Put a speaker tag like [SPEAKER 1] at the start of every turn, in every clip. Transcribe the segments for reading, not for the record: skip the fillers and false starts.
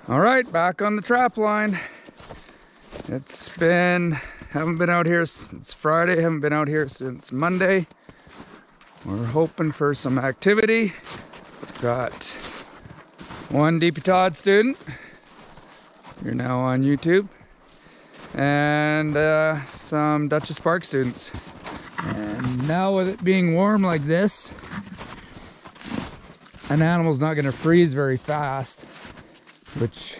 [SPEAKER 1] All right, back on the trap line. Haven't been out here since Friday, haven't been out here since Monday. We're hoping for some activity. Got one DP Todd student. You're now on YouTube. And some Duchess Park students. And now with it being warm like this, an animal's not gonna freeze very fast, which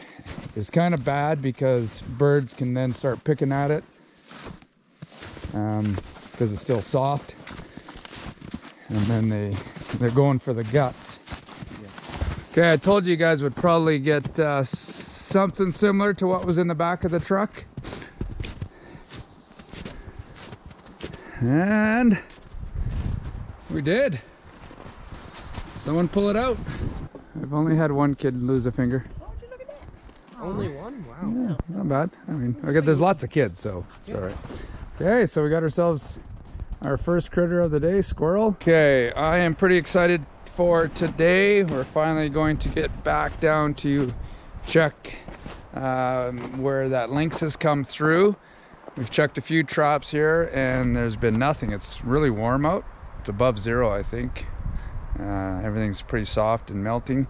[SPEAKER 1] is kind of bad because birds can then start picking at it because it's still soft, and then they're going for the guts. Okay, I told you guys would probably get something similar to what was in the back of the truck, and we did. Someone pull it out. I've only had one kid lose a finger.
[SPEAKER 2] Only one? Wow.
[SPEAKER 1] Yeah, not bad. I mean, okay, there's lots of kids, so it's all right. Okay, so we got ourselves our first critter of the day, squirrel. Okay, I am pretty excited for today. We're finally going to get back down to check where that lynx has come through. We've checked a few traps here and there's been nothing. It's really warm out. It's above zero, I think. Everything's pretty soft and melting.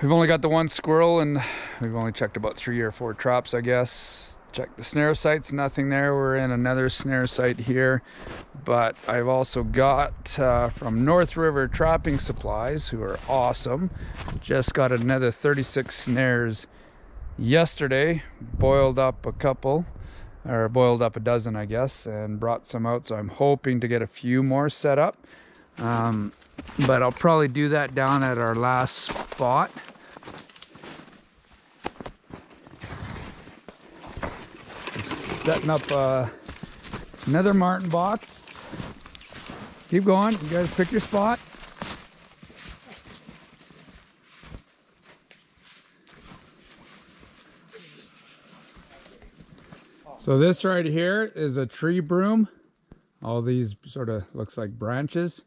[SPEAKER 1] We've only got the one squirrel and we've only checked about 3 or 4 traps, I guess. Checked the snare sites, nothing there. We're in another snare site here. But I've also got from North River Trapping Supplies, who are awesome. Just got another 36 snares yesterday. Boiled up a couple, or boiled up a dozen, I guess, and brought some out. So I'm hoping to get a few more set up. But I'll probably do that down at our last spot. Setting up another marten box. Keep going, you guys pick your spot. So this right here is a tree broom. All these sort of looks like branches.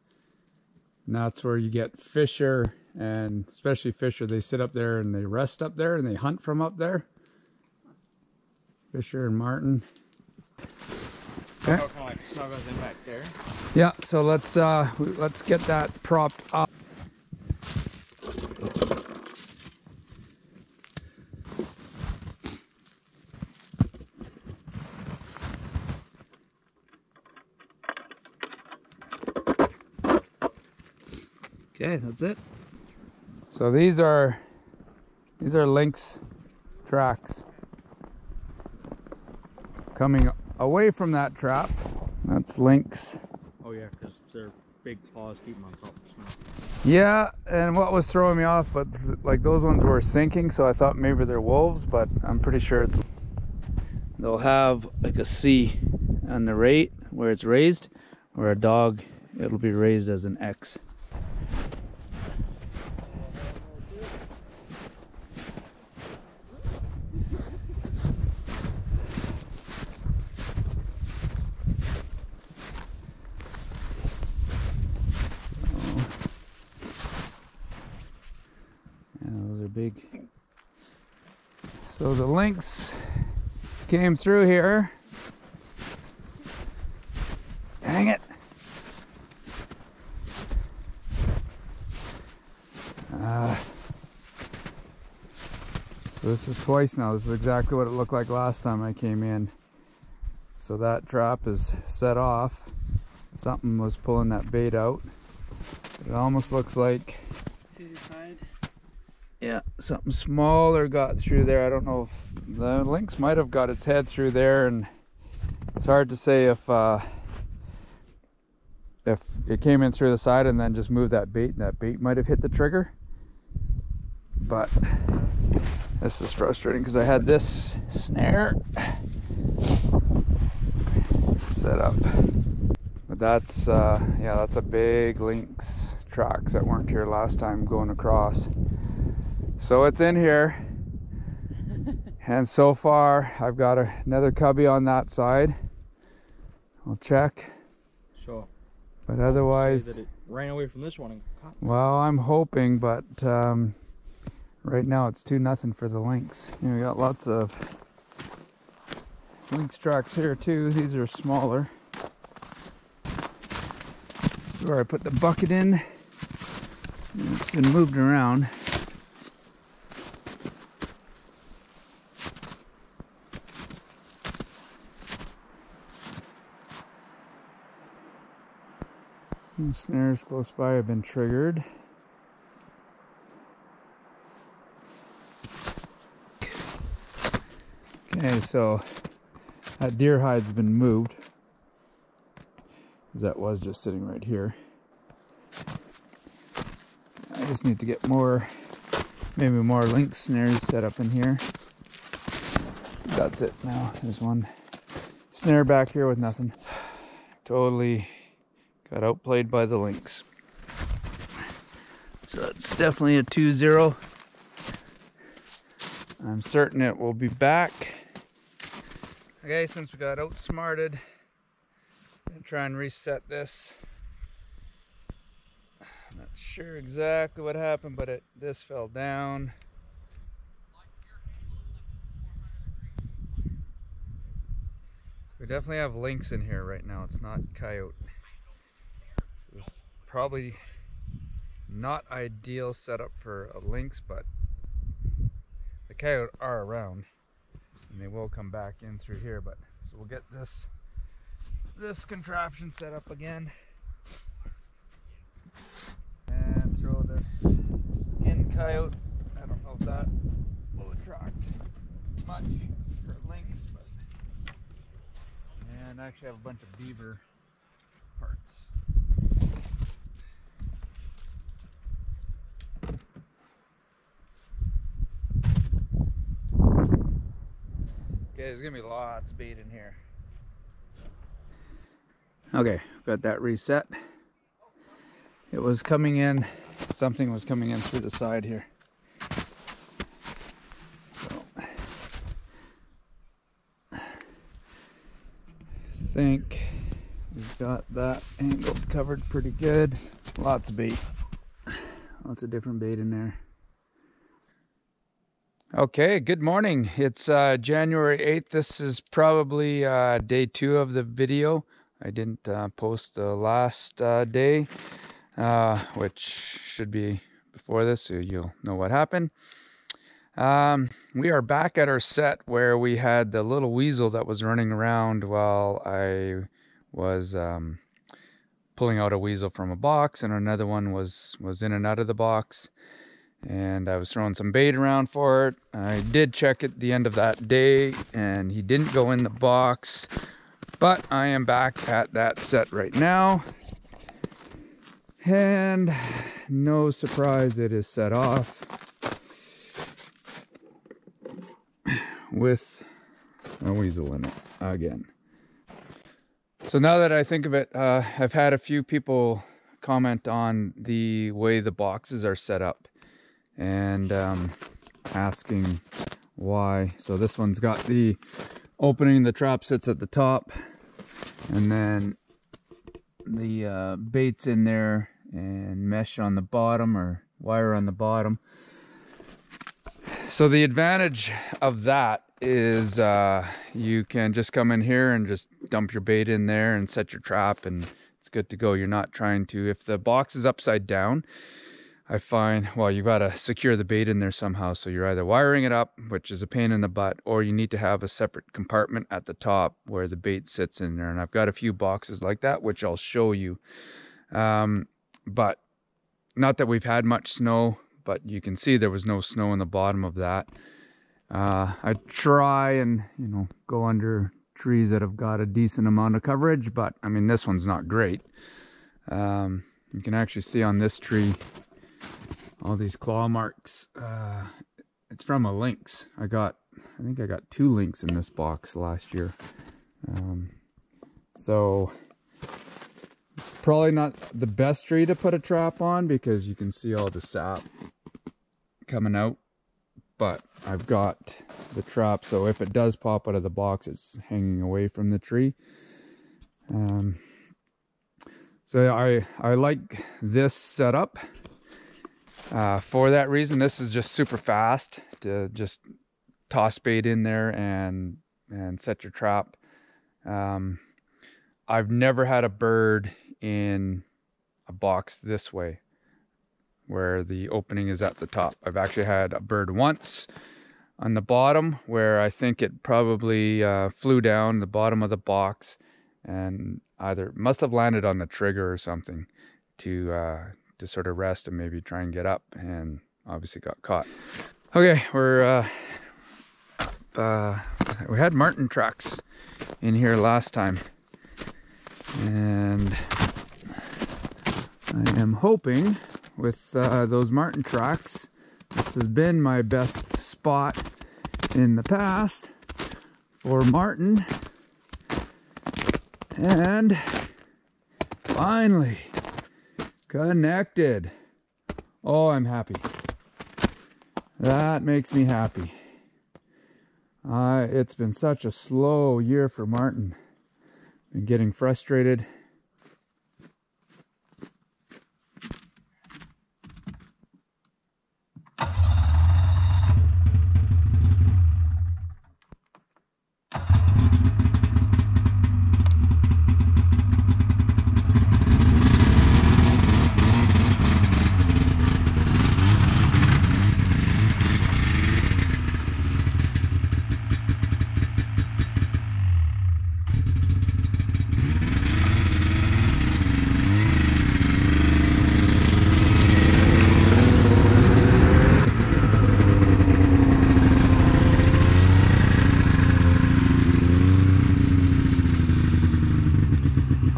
[SPEAKER 1] And that's where you get fisher, and especially fisher, they sit up there and they rest up there and they hunt from up there. Fisher and marten. Okay.
[SPEAKER 2] Kind of like snuggles in back there.
[SPEAKER 1] Yeah, so let's get that propped up. Okay, that's it. So these are lynx tracks coming away from that trap. That's lynx.
[SPEAKER 2] Oh yeah, because their big paws keep them on top of the snow.
[SPEAKER 1] Yeah, and what was throwing me off, but like those ones were sinking, so I thought maybe they're wolves, but I'm pretty sure they'll have like a C on the rate where it's raised, or a dog, it'll be raised as an X. Big. So the lynx came through here. Dang it. So this is twice now. This is exactly what it looked like last time I came in. So that trap is set off. Something was pulling that bait out. It almost looks like, yeah, something smaller got through there. I don't know if the lynx might have got its head through there, and it's hard to say if it came in through the side and then just moved that bait, and that bait might have hit the trigger. But this is frustrating because I had this snare set up. But that's yeah, that's a big lynx tracks that weren't here last time going across. So it's in here, and so far I've got another cubby on that side. I'll check.
[SPEAKER 2] Sure.
[SPEAKER 1] But otherwise,
[SPEAKER 2] that it ran away from this one and caught.
[SPEAKER 1] well, I'm hoping, but Right now it's 2-0 for the Lynx. You know, we got lots of Lynx tracks here too. These are smaller. This is where I put the bucket in. And it's been moved around. And snares close by have been triggered. Okay, so that deer hide's been moved, because that was just sitting right here. I just need to get more, maybe more Lynx snares set up in here. That's it now. There's one snare back here with nothing. Totally got outplayed by the Lynx. So it's definitely a 2-0. I'm certain it will be back. Okay, since we got outsmarted, I'm gonna try and reset this. I'm not sure exactly what happened, but this fell down. So we definitely have Lynx in here right now. It's not coyote. This is probably not ideal setup for a Lynx, but the coyote are around. And they will come back in through here, but so we'll get this contraption set up again and throw this skin coyote. I don't know if that will attract much for Lynx, but and I actually have a bunch of beaver parts. Okay, there's gonna be lots of bait in here. Okay, got that reset. It was coming in, something was coming in through the side here. So, I think we've got that angled covered pretty good. Lots of bait, lots of different bait in there. Okay, good morning. It's January 8th. This is probably day 2 of the video. I didn't post the last day, which should be before this, so you'll know what happened. We are back at our set where we had the little weasel that was running around while I was pulling out a weasel from a box, and another one was in and out of the box. And I was throwing some bait around for it. I did check at the end of that day, and he didn't go in the box. But I am back at that set right now. And no surprise, it is set off with a weasel in it again. So now that I think of it, I've had a few people comment on the way the boxes are set up. And asking why. So this one's got the opening, the trap sits at the top, and then the bait's in there and mesh on the bottom, or wire on the bottom. So the advantage of that is you can just come in here and just dump your bait in there and set your trap, and it's good to go. You're not trying to, if the box is upside down, I find, well, you got to secure the bait in there somehow. So you're either wiring it up, which is a pain in the butt, or you need to have a separate compartment at the top where the bait sits in there. And I've got a few boxes like that, which I'll show you. But not that we've had much snow, but you can see there was no snow in the bottom of that. I try and, go under trees that have got a decent amount of coverage, but I mean, this one's not great. You can actually see on this tree all these claw marks. It's from a Lynx. I think I got 2 Lynx in this box last year. So it's probably not the best tree to put a trap on because you can see all the sap coming out, but I've got the trap, so if it does pop out of the box, it's hanging away from the tree. So I like this setup. For that reason, this is just super fast to just toss bait in there and set your trap. I've never had a bird in a box this way, where the opening is at the top. I've actually had a bird once on the bottom where I think it probably flew down the bottom of the box and either must have landed on the trigger or something to sort of rest and maybe try and get up, and obviously got caught. Okay, we had marten tracks in here last time, and I am hoping with those marten tracks, this has been my best spot in the past for marten, and finally connected. Oh, I'm happy. That makes me happy. It's been such a slow year for marten. Been getting frustrated.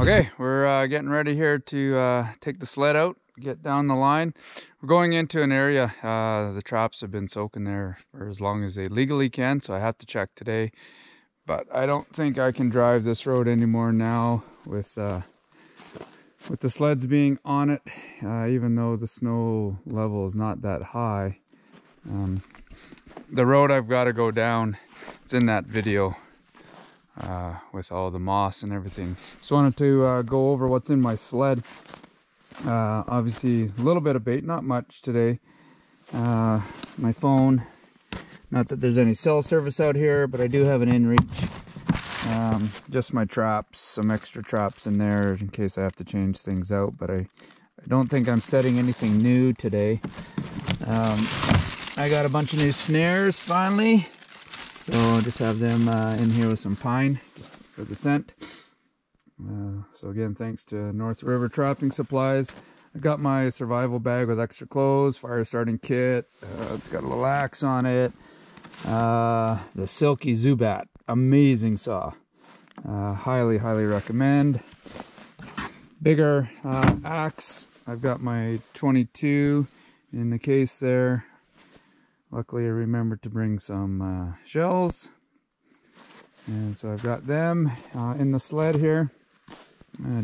[SPEAKER 1] Okay, we're getting ready here to take the sled out, get down the line. We're going into an area, the traps have been soaking there for as long as they legally can, so I have to check today. But I don't think I can drive this road anymore now with the sleds being on it, even though the snow level is not that high. The road I've got to go down, it's in that video. With all the moss and everything. Just wanted to go over what's in my sled. Obviously a little bit of bait, not much today. My phone, not that there's any cell service out here, but I do have an inReach. Just my traps, some extra traps in there in case I have to change things out, but I don't think I'm setting anything new today. I got a bunch of new snares finally. So I'll just have them in here with some pine, just for the scent. So again, thanks to North River Trapping Supplies. I got my survival bag with extra clothes, fire starting kit. It's got a little axe on it. The Silky Zubat, amazing saw. Highly, highly recommend. Bigger axe. I've got my 22 in the case there. Luckily, I remembered to bring some shells, and so I've got them in the sled here.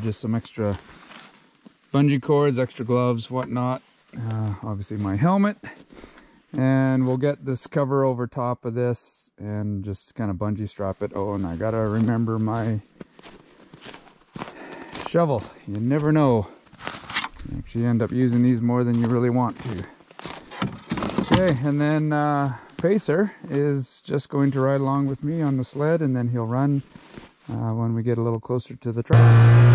[SPEAKER 1] Just some extra bungee cords, extra gloves, whatnot. Obviously, my helmet, and we'll get this cover over top of this and just kind of bungee strap it. Oh, and I gotta remember my shovel. You never know. You actually end up using these more than you really want to. Okay, and then Pacer is just going to ride along with me on the sled, and then he'll run when we get a little closer to the traps.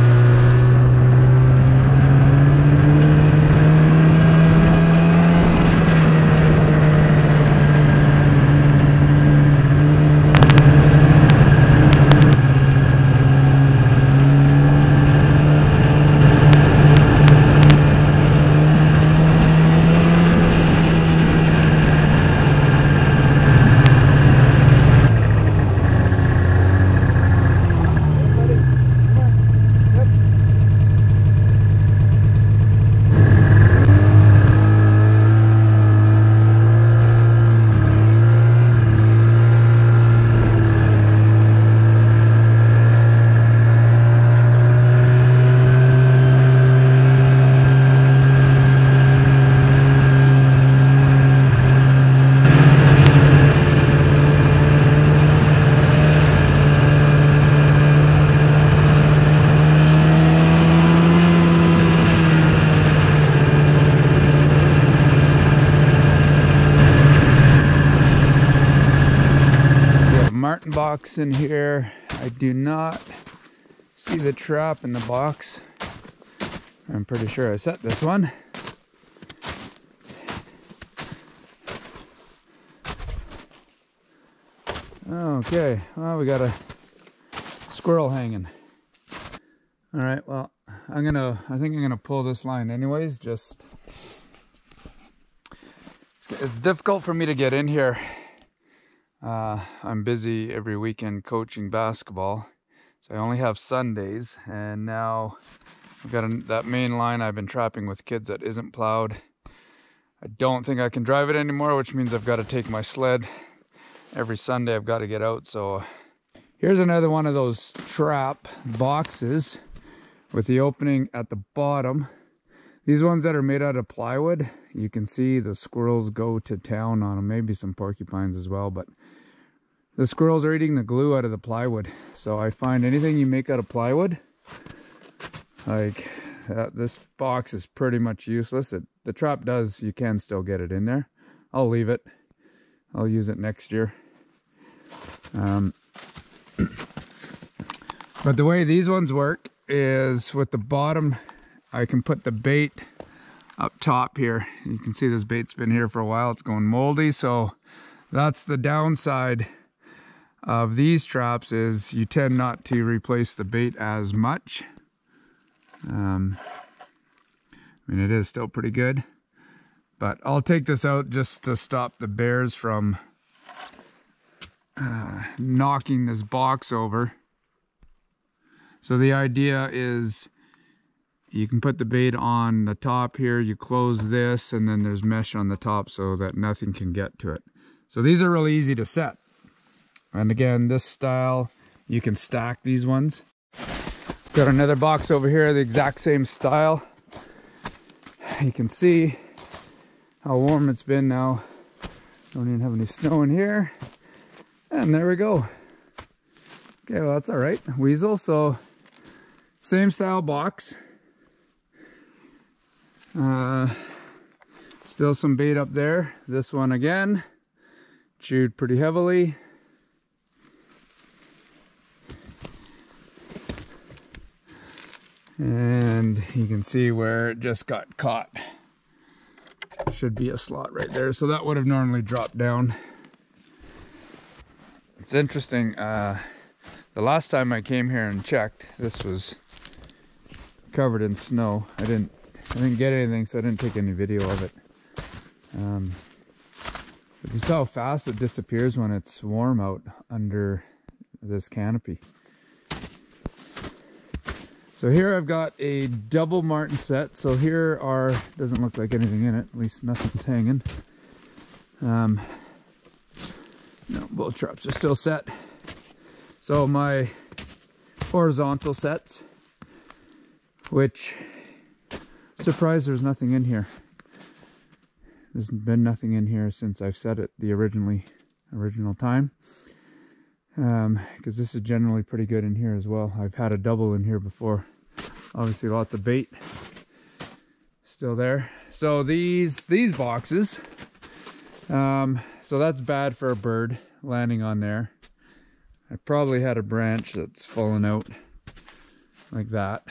[SPEAKER 1] box in here. I do not see the trap in the box. I'm pretty sure I set this one. Okay, well, we got a squirrel hanging. All right, well, I think I'm gonna pull this line anyways. Just, it's difficult for me to get in here. I'm busy every weekend coaching basketball, so I only have Sundays, and now I've got that main line I've been trapping with kids that isn't plowed. I don't think I can drive it anymore, which means I've got to take my sled. Every Sunday I've got to get out. So here's another one of those trap boxes with the opening at the bottom. These ones that are made out of plywood, you can see the squirrels go to town on them, maybe some porcupines as well, but the squirrels are eating the glue out of the plywood. So I find anything you make out of plywood, like this box is pretty much useless. The trap does, you can still get it in there. I'll leave it. I'll use it next year. But the way these ones work is with the bottom, I can put the bait up top here. You can see this bait's been here for a while. It's going moldy, so that's the downside of these traps, is you tend not to replace the bait as much. I mean, it is still pretty good, but I'll take this out just to stop the bears from knocking this box over. So the idea is you can put the bait on the top here, you close this, and then there's mesh on the top so that nothing can get to it. So these are really easy to set. And again, this style, you can stack these ones. Got another box over here, the exact same style. You can see how warm it's been now. Don't even have any snow in here. And there we go. Okay, well, that's all right. Weasel, so same style box. Still some bait up there. This one again, chewed pretty heavily. And you can see where it just got caught. Should be a slot right there. So that would have normally dropped down. It's interesting. The last time I came here and checked, this was covered in snow. I didn't get anything, so I didn't take any video of it. But you see how fast it disappears when it's warm out under this canopy. So here I've got a double marten set. So here doesn't look like anything in it, at least nothing's hanging. No, both traps are still set. So my horizontal sets, which, surprised there's nothing in here. There's been nothing in here since I've set it the original time. Because this is generally pretty good in here as well. I've had a double in here before. Obviously lots of bait still there. So these boxes, so that's bad for a bird landing on there. I probably had a branch that's fallen out like that.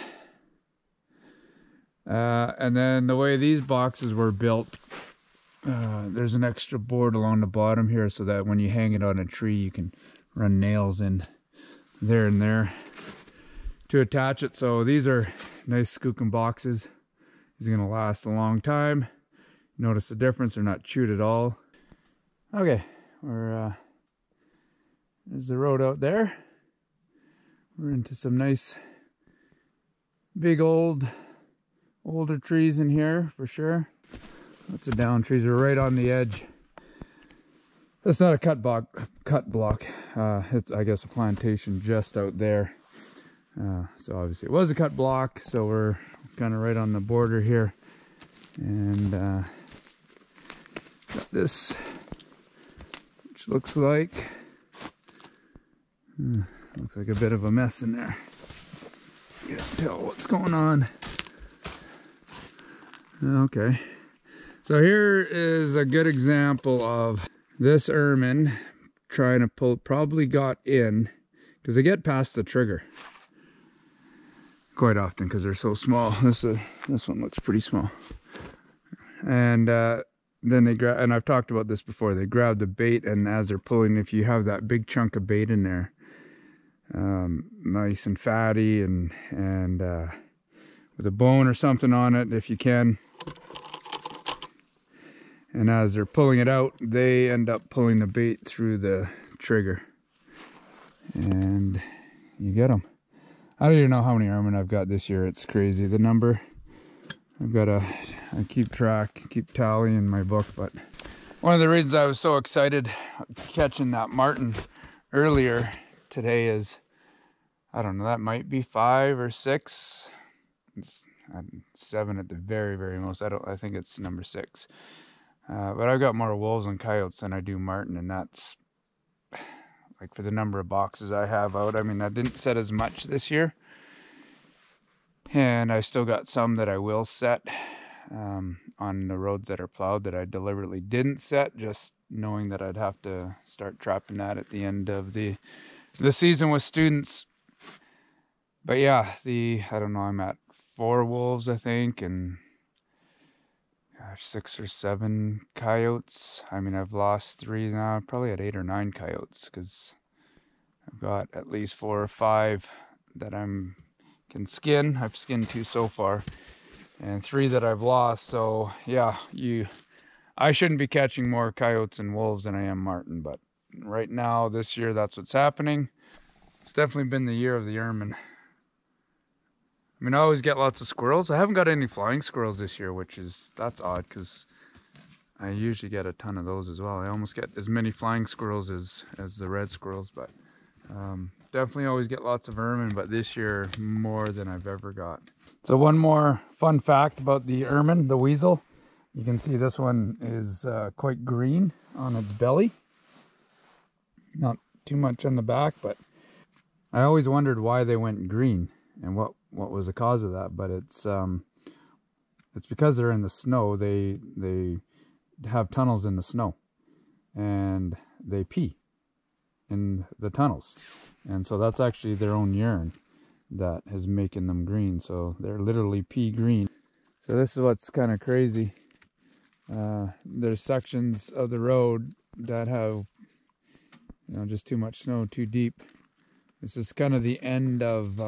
[SPEAKER 1] And then the way these boxes were built, there's an extra board along the bottom here so that when you hang it on a tree, you can run nails in there and there to attach it. So these are nice skookum boxes. These are gonna last a long time. Notice the difference, they're not chewed at all. Okay, there's the road out there. We're into some nice big older trees in here for sure. Lots of down trees are right on the edge. That's not a cut block. It's, I guess, a plantation just out there. So obviously it was a cut block, so we're kind of right on the border here. And got this, which looks like a bit of a mess in there. You can't tell what's going on. Okay, so here is a good example of this ermine trying to pull, probably got in, because they get past the trigger quite often because they're so small. This one looks pretty small. And then they grab, and I've talked about this before, they grab the bait, and as they're pulling, if you have that big chunk of bait in there, nice and fatty and with a bone or something on it if you can, and as they're pulling it out, they end up pulling the bait through the trigger and you get them. I don't even know how many ermine I've got this year. It's crazy, the number. I keep track, keep tally in my book. But one of the reasons I was so excited catching that marten earlier today is, I don't know, that might be 5 or 6. It's 7 at the very, very most. I think it's number 6. But I've got more wolves and coyotes than I do marten, and that's like for the number of boxes I have out. I mean, I didn't set as much this year, and I still got some that I will set on the roads that are plowed that I deliberately didn't set, just knowing that I'd have to start trapping that at the end of the season with students. But yeah, I don't know, I'm at 4 wolves, I think, and 6 or 7 coyotes. I mean, I've lost 3 now. I'm probably at 8 or 9 coyotes because I've got at least 4 or 5 that can skin. I've skinned 2 so far, and 3 that I've lost. So yeah, I shouldn't be catching more coyotes and wolves than I am marten, but right now this year that's what's happening. It's definitely been the year of the ermine. I mean, I always get lots of squirrels. I haven't got any flying squirrels this year, that's odd because I usually get a ton of those as well. I almost get as many flying squirrels as the red squirrels, but definitely always get lots of ermine, but this year more than I've ever got. So one more fun fact about the ermine, the weasel. You can see this one is quite green on its belly. Not too much on the back, but I always wondered why they went green and what was the cause of that. But it's because they're in the snow. They have tunnels in the snow, and they pee in the tunnels, and so that's actually their own urine that is making them green. So they're literally pea green. So this is what's kind of crazy. There's sections of the road that have, just too much snow, too deep. This is kind of the end of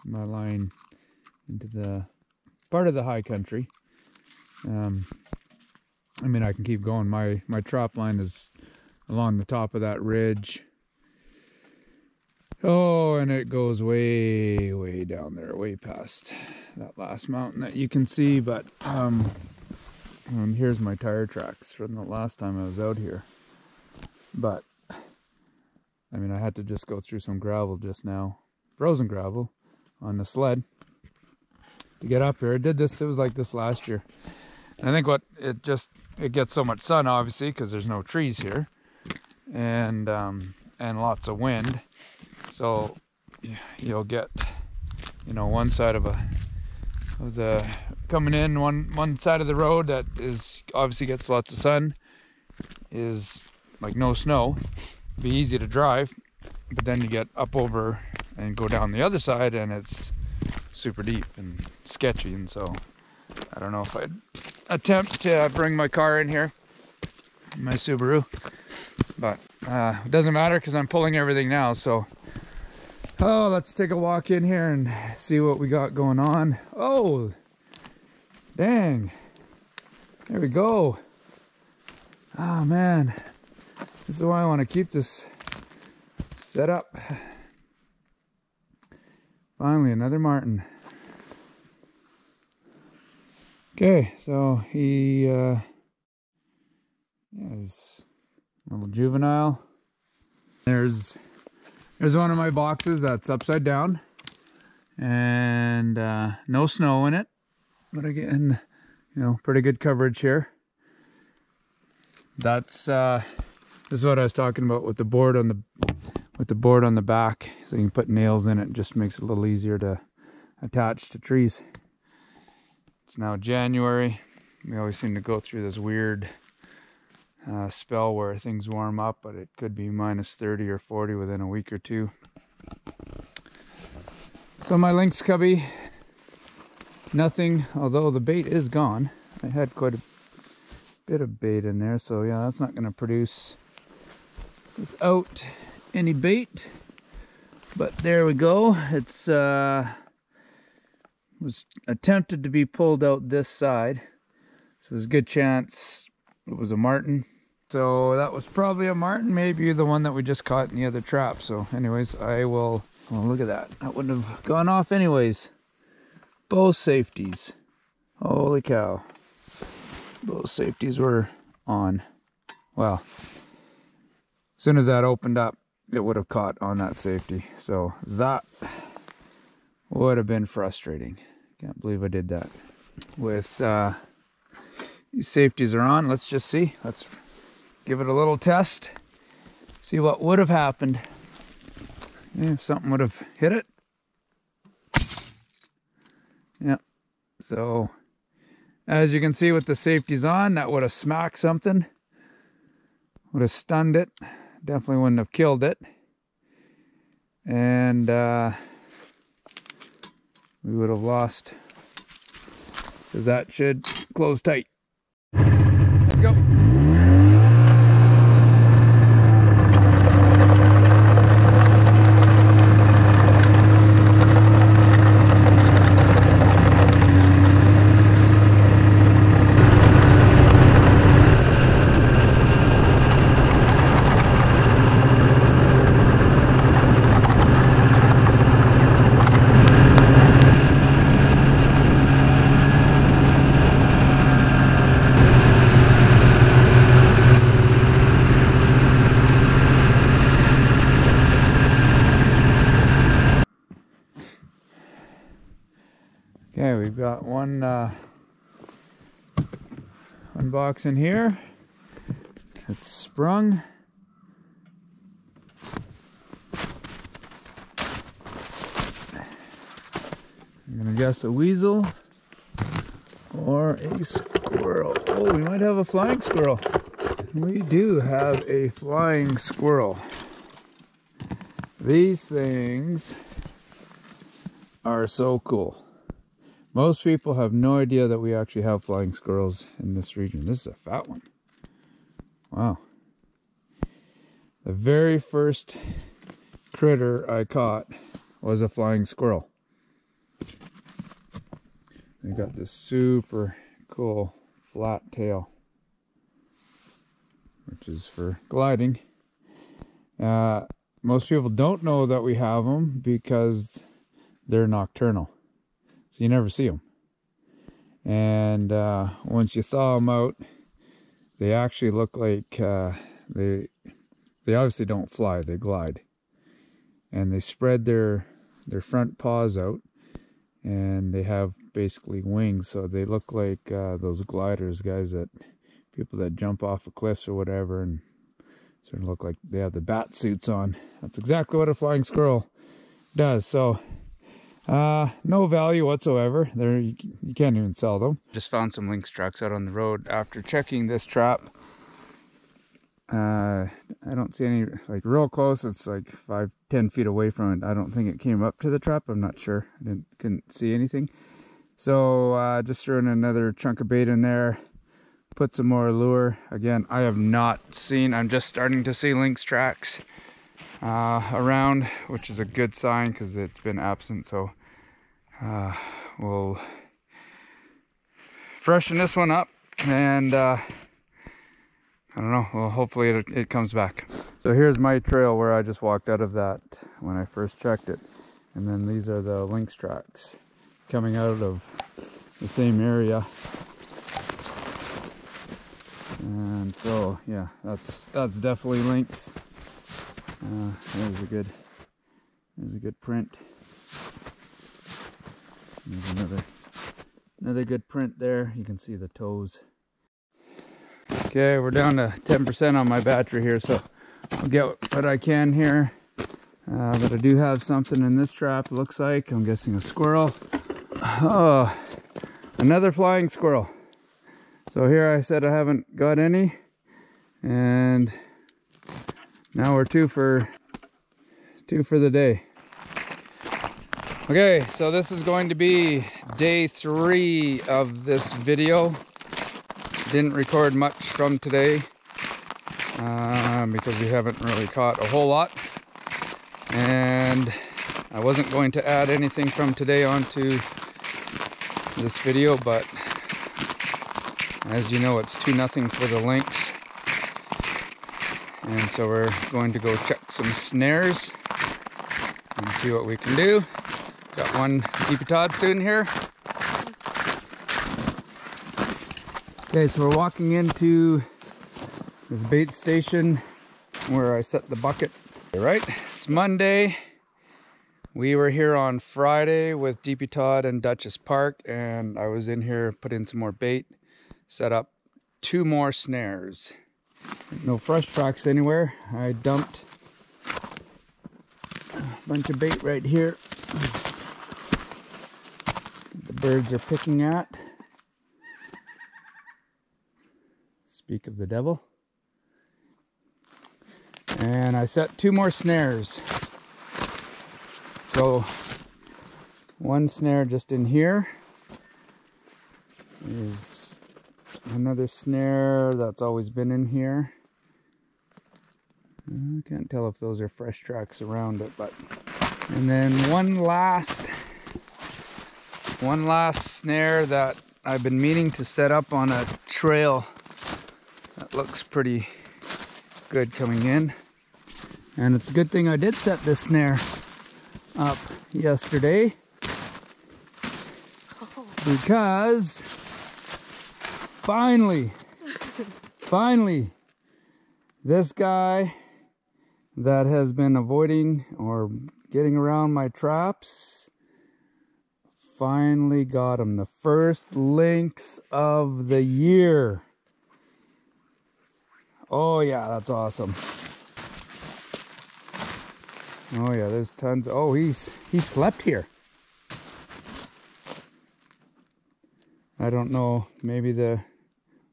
[SPEAKER 1] my line into the part of the high country. I mean, I can keep going. My trap line is along the top of that ridge. Oh, and it goes way, way down there, way past that last mountain that you can see. But here's my tire tracks from the last time I was out here. But I mean, I had to just go through some gravel just now, frozen gravel, on the sled to get up here. It was like this last year. And I think it gets so much sun, obviously, because there's no trees here, and lots of wind. So you'll get, one side of the coming in, one side of the road that is obviously gets lots of sun is like no snow. Be easy to drive, but then you get up over and go down the other side and it's super deep and sketchy, and so I don't know if I'd attempt to bring my car in here, my Subaru, but it doesn't matter because I'm pulling everything now. So let's take a walk in here and see what we got going on. Oh dang, there we go. Oh man, this is why I want to keep this set up. Finally, another marten. Okay, so he is a little juvenile. There's one of my boxes that's upside down, and no snow in it, but again, pretty good coverage here. That's this is what I was talking about with the board on the back, so you can put nails in it. It just makes it a little easier to attach to trees. It's now January. We always seem to go through this weird spell where things warm up, but it could be minus 30 or 40 within a week or two. So my lynx cubby, nothing, although the bait is gone. I had quite a bit of bait in there, so yeah, that's not going to produce without any bait. But there we go. It's was attempted to be pulled out this side, so there's a good chance it was a marten. So that was probably a marten, maybe the one that we just caught in the other trap. So anyways, I will, well, look at that. That wouldn't have gone off anyways. Both safeties. Holy cow. Both safeties were on. Well, as soon as that opened up, it would have caught on that safety. So that would have been frustrating. Can't believe I did that. With these safeties are on, let's just see. Let's give it a little test. See what would have happened. Yeah, if something would have hit it. Yeah. So as you can see with the safeties on, that would have smacked something. Would have stunned it. Definitely wouldn't have killed it. And we would have lost, because that should close tight. Let's go. Okay, we've got one box in here. It's sprung. I'm gonna guess a weasel or a squirrel. Oh, we might have a flying squirrel. We do have a flying squirrel. These things are so cool. Most people have no idea that we actually have flying squirrels in this region. This is a fat one. Wow. The very first critter I caught was a flying squirrel. They got this super cool flat tail, which is for gliding. Most people don't know that we have them because they're nocturnal. So you never see them. And once you thaw them out, they actually look like they obviously don't fly, they glide. And they spread their front paws out, and they have basically wings, so they look like those gliders, people that jump off of cliffs or whatever, and sort of look like they have the bat suits on. That's exactly what a flying squirrel does. So no value whatsoever. You can't even sell them. Just found some lynx tracks out on the road after checking this trap. I don't see any, like real close. It's like 5-10 feet away from it. I don't think it came up to the trap. I'm not sure. Couldn't see anything. So just threw in another chunk of bait in there. Put some more lure. Again, I have not seen. I'm just starting to see lynx tracks around, which is a good sign because it's been absent. So we'll freshen this one up, and I don't know, well, hopefully it comes back. So here's my trail where I just walked out of that when I first checked it, and then these are the lynx tracks coming out of the same area. And so yeah, that's definitely lynx. There's a good print. There's another good print there. You can see the toes. Okay, we're down to 10% on my battery here, so I'll get what I can here. But I do have something in this trap, looks like. I'm guessing a squirrel. Oh, another flying squirrel. So here I said I haven't got any, And now we're two for the day. Okay, so this is going to be day 3 of this video. Didn't record much from today because we haven't really caught a whole lot. And I wasn't going to add anything from today onto this video, but as you know, it's 2-0 for the Lynx. And so we're going to go check some snares and see what we can do. Got one DP Todd student here. Okay, so we're walking into this bait station where I set the bucket. Right, it's Monday. We were here on Friday with DP Todd and Duchess Park, and I was in here, put in some more bait, set up 2 more snares. No fresh tracks anywhere. I dumped a bunch of bait right here. The birds are picking at. Speak of the devil. And I set 2 more snares. So one snare just in here is another snare that's always been in here. I can't tell if those are fresh tracks around it, but and then one last snare that I've been meaning to set up on a trail that looks pretty good coming in. And it's a good thing I did set this snare up yesterday, because finally this guy that has been avoiding or getting around my traps finally got him. The first lynx of the year. Oh yeah, that's awesome. Oh yeah, there's tons. Oh, he slept here. I don't know, maybe the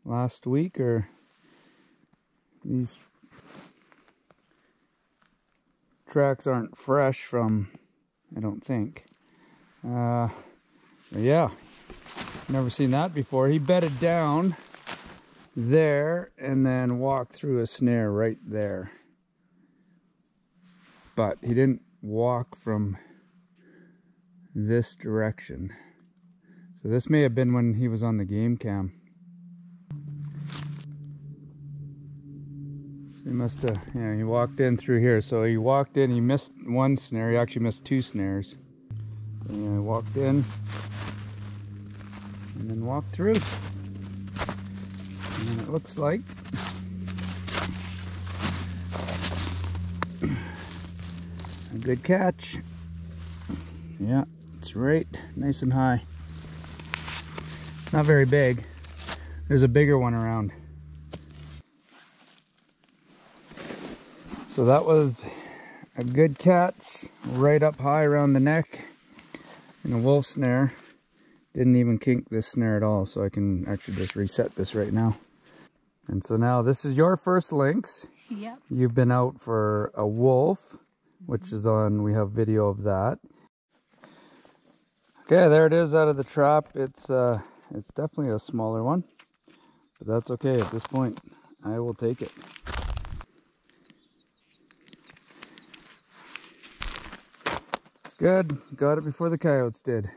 [SPEAKER 1] last week, or these tracks aren't fresh from, I don't think. Yeah, never seen that before. He bedded down there and then walked through a snare right there. But he didn't walk from this direction. So this may have been when he was on the game cam. So he must have, yeah, he walked in through here. So he walked in, he missed one snare, he actually missed 2 snares. And he walked in and then walked through. And it looks like a good catch. Yeah, it's right nice and high. Not very big. There's a bigger one around. So that was a good catch, right up high around the neck in a wolf snare. Didn't even kink this snare at all, so I can actually just reset this right now. And so now this is your first lynx.
[SPEAKER 3] Yep.
[SPEAKER 1] You've been out for a wolf, which is on, we have video of that. Okay, there it is out of the trap. It's definitely a smaller one, but that's okay at this point. I will take it. It's good. Got it before the coyotes did.